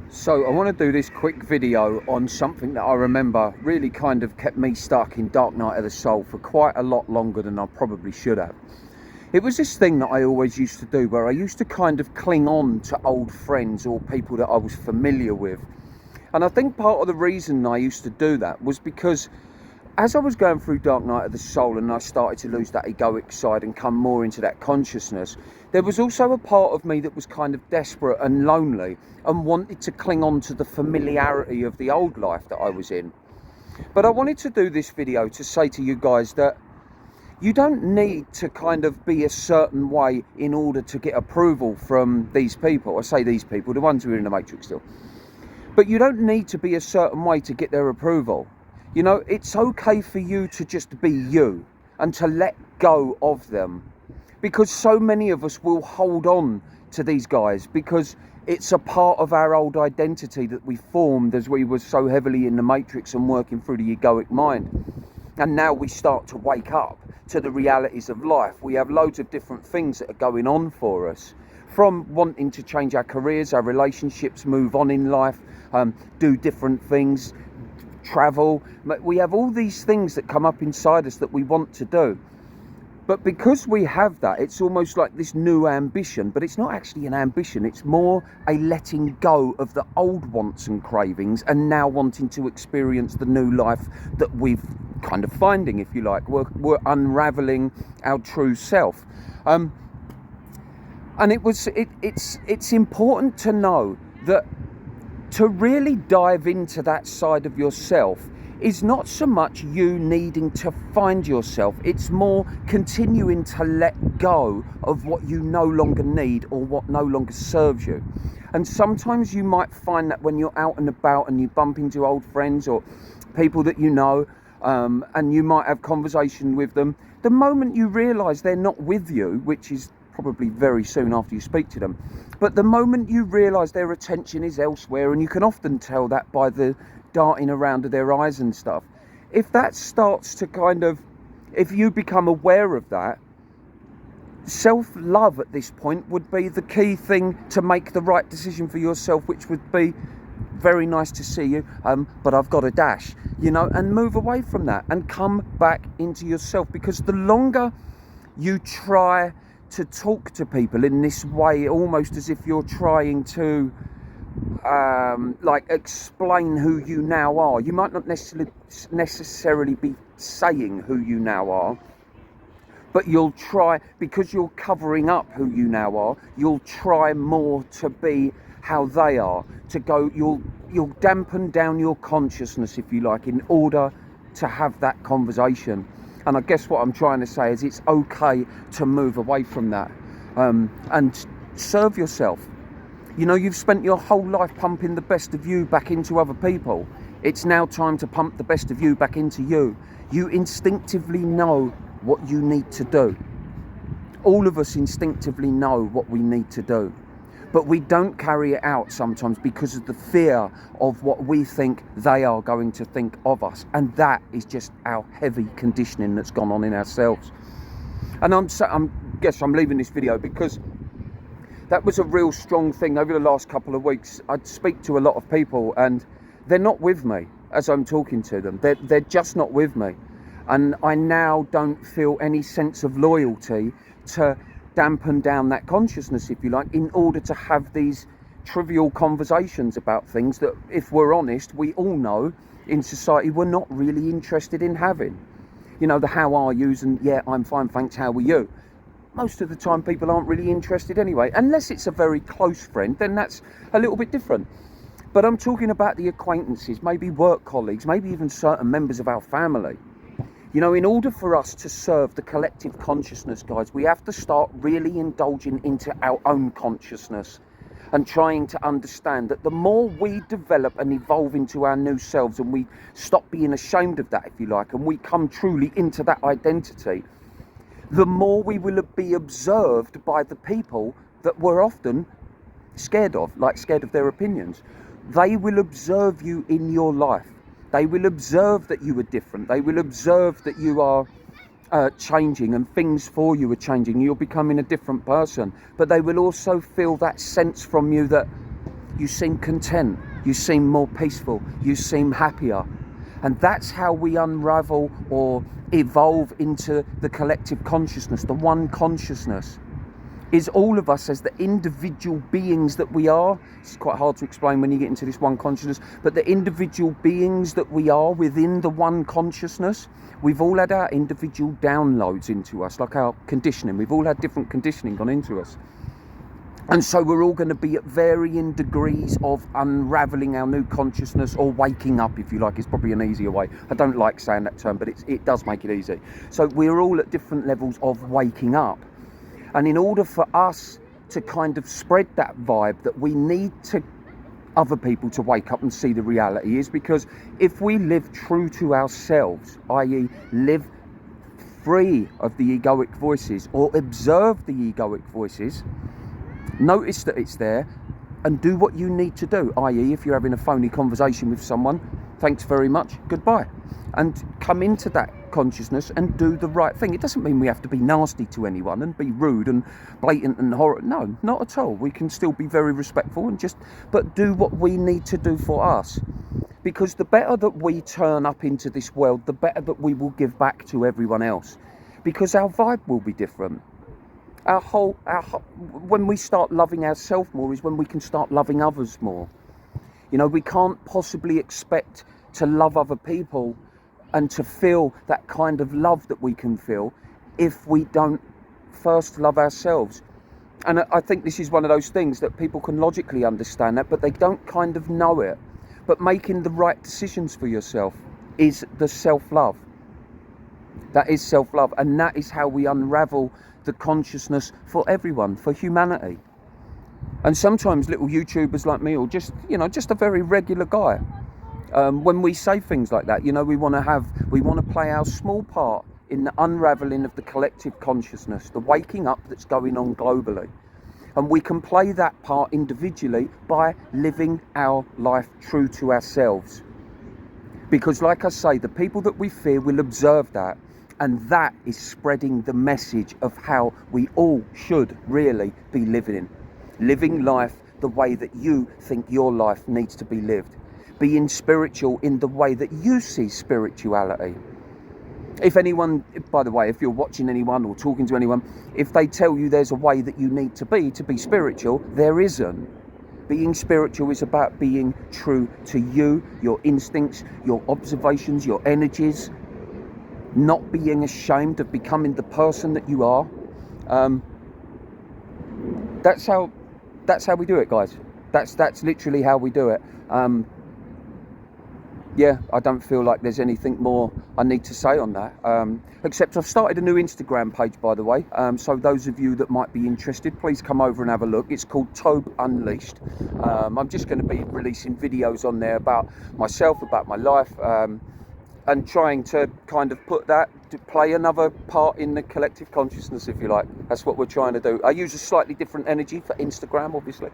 So I want to do this quick video on something that I remember really kind of kept me stuck in dark night of the soul for quite a lot longer than I probably should have. It was this thing that I always used to do where I used to kind of cling on to old friends or people that I was familiar with. And I think part of the reason I used to do that was because as I was going through dark night of the soul and I started to lose that egoic side and come more into that consciousness, there was also a part of me that was kind of desperate and lonely and wanted to cling on to the familiarity of the old life that I was in. But I wanted to do this video to say to you guys that you don't need to kind of be a certain way in order to get approval from these people. I say these people, the ones who are in the matrix still. But you don't need to be a certain way to get their approval. You know, it's okay for you to just be you and to let go of them, because so many of us will hold on to these guys because it's a part of our old identity that we formed as we were so heavily in the matrix and working through the egoic mind. And now we start to wake up to the realities of life. We have loads of different things that are going on for us, from wanting to change our careers, our relationships, move on in life, do different things, travel. We have all these things that come up inside us that we want to do. But because we have that, it's almost like this new ambition, but it's not actually an ambition. It's more a letting go of the old wants and cravings and now wanting to experience the new life that we've kind of finding, if you like. We're unraveling our true self. And it's important to know that to really dive into that side of yourself is not so much you needing to find yourself, it's more continuing to let go of what you no longer need or what no longer serves you. And sometimes you might find that when you're out and about and you bump into old friends or people that you know, and you might have conversation with them, the moment you realise they're not with you, which is probably very soon after you speak to them, but the moment you realise their attention is elsewhere, and you can often tell that by the darting around of their eyes and stuff, if that starts to kind of, if you become aware of that, self-love at this point would be the key thing to make the right decision for yourself, which would be, very nice to see you, but I've got a dash, you know, and move away from that and come back into yourself. Because the longer you try to talk to people in this way, almost as if you're trying to like explain who you now are, you might not necessarily be saying who you now are, but you'll try, because you're covering up who you now are, you'll try more to be how they are, to go, you'll dampen down your consciousness, if you like, in order to have that conversation. And I guess what I'm trying to say is it's okay to move away from that, and serve yourself. You know, you've spent your whole life pumping the best of you back into other people. It's now time to pump the best of you back into you. You instinctively know what you need to do. All of us instinctively know what we need to do, but we don't carry it out sometimes because of the fear of what we think they are going to think of us. And that is just our heavy conditioning that's gone on in ourselves. And I'm leaving this video because that was a real strong thing over the last couple of weeks. I'd speak to a lot of people and they're not with me as I'm talking to them. They're just not with me. And I now don't feel any sense of loyalty to dampen down that consciousness, if you like, in order to have these trivial conversations about things that, if we're honest, we all know in society we're not really interested in having. You know, the how are yous and yeah, I'm fine, thanks, how are you? Most of the time people aren't really interested anyway, unless it's a very close friend, then that's a little bit different. But I'm talking about the acquaintances, maybe work colleagues, maybe even certain members of our family. You know, in order for us to serve the collective consciousness, guys, we have to start really indulging into our own consciousness and trying to understand that the more we develop and evolve into our new selves, and we stop being ashamed of that, if you like, and we come truly into that identity, the more we will be observed by the people that we're often scared of, like scared of their opinions. They will observe you in your life. They will observe that you are different. They will observe that you are changing and things for you are changing. You're becoming a different person. But they will also feel that sense from you that you seem content, you seem more peaceful, you seem happier. And that's how we unravel or evolve into the collective consciousness, the one consciousness. Is all of us as the individual beings that we are. It's quite hard to explain when you get into this one consciousness, but the individual beings that we are within the one consciousness, we've all had our individual downloads into us, like our conditioning. We've all had different conditioning gone into us. And so we're all going to be at varying degrees of unraveling our new consciousness, or waking up, if you like. It's probably an easier way. I don't like saying that term, but it does make it easy. So we're all at different levels of waking up. And in order for us to kind of spread that vibe that we need to other people to wake up and see the reality, is because if we live true to ourselves, i.e. live free of the egoic voices, or observe the egoic voices, notice that it's there and do what you need to do, i.e. if you're having a phony conversation with someone, thanks very much, goodbye. And come into that consciousness and do the right thing. It doesn't mean we have to be nasty to anyone and be rude and blatant and horrible. No, not at all. We can still be very respectful and but do what we need to do for us. Because the better that we turn up into this world, the better that we will give back to everyone else. Because our vibe will be different. When we start loving ourselves more is when we can start loving others more. You know, we can't possibly expect to love other people and to feel that kind of love that we can feel if we don't first love ourselves. And I think this is one of those things that people can logically understand that, but they don't kind of know it. But making the right decisions for yourself is the self-love. That is self-love, and that is how we unravel the consciousness for everyone, for humanity. And sometimes little YouTubers like me, or just a very regular guy, when we say things like that, we want to play our small part in the unraveling of the collective consciousness, the waking up that's going on globally. And we can play that part individually by living our life true to ourselves. Because like I say, the people that we fear will observe that. And that is spreading the message of how we all should really be living life the way that you think your life needs to be lived. Being spiritual in the way that you see spirituality. If anyone, by the way, if you're watching anyone or talking to anyone, if they tell you there's a way that you need to be spiritual, there isn't. Being spiritual is about being true to you, your instincts, your observations, your energies, not being ashamed of becoming the person that you are. That's how we do it, guys. That's literally how we do it. Yeah, I don't feel like there's anything more I need to say on that. Except I've started a new Instagram page, by the way. So those of you that might be interested, please come over and have a look. It's called Tobe Unleashed. I'm just going to be releasing videos on there about myself, about my life, and trying to kind of play another part in the collective consciousness, if you like. That's what we're trying to do. I use a slightly different energy for Instagram, obviously.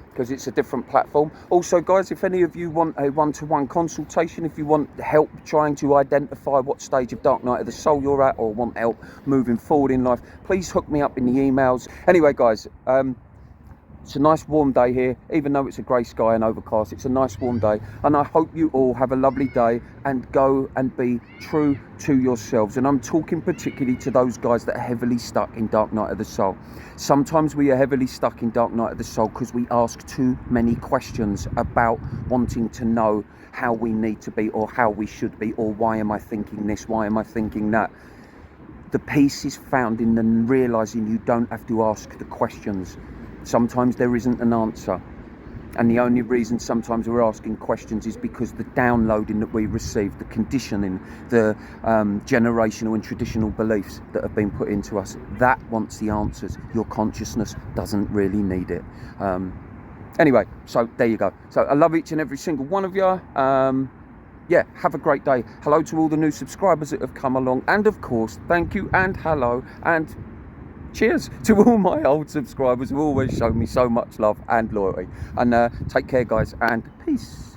Because it's a different platform. Also, guys, if any of you want a one-to-one consultation, if you want help trying to identify what stage of dark night of the soul you're at, or want help moving forward in life, please hook me up in the emails. Anyway, guys, it's a nice warm day here, even though it's a grey sky and overcast. It's a nice warm day, and I hope you all have a lovely day and go and be true to yourselves. And I'm talking particularly to those guys that are heavily stuck in dark night of the soul. Sometimes we are heavily stuck in dark night of the soul because we ask too many questions about wanting to know how we need to be, or how we should be, or why am I thinking this, why am I thinking that. The peace is found in them realising you don't have to ask the questions. Sometimes there isn't an answer, and the only reason sometimes we're asking questions is because the downloading that we receive, the conditioning, the generational and traditional beliefs that have been put into us, that wants the answers. Your consciousness doesn't really need it. Anyway, so there you go. So I love each and every single one of you. Yeah, have a great day. Hello to all the new subscribers that have come along, and of course, thank you and hello and cheers to all my old subscribers who always show me so much love and loyalty. And take care, guys, and peace.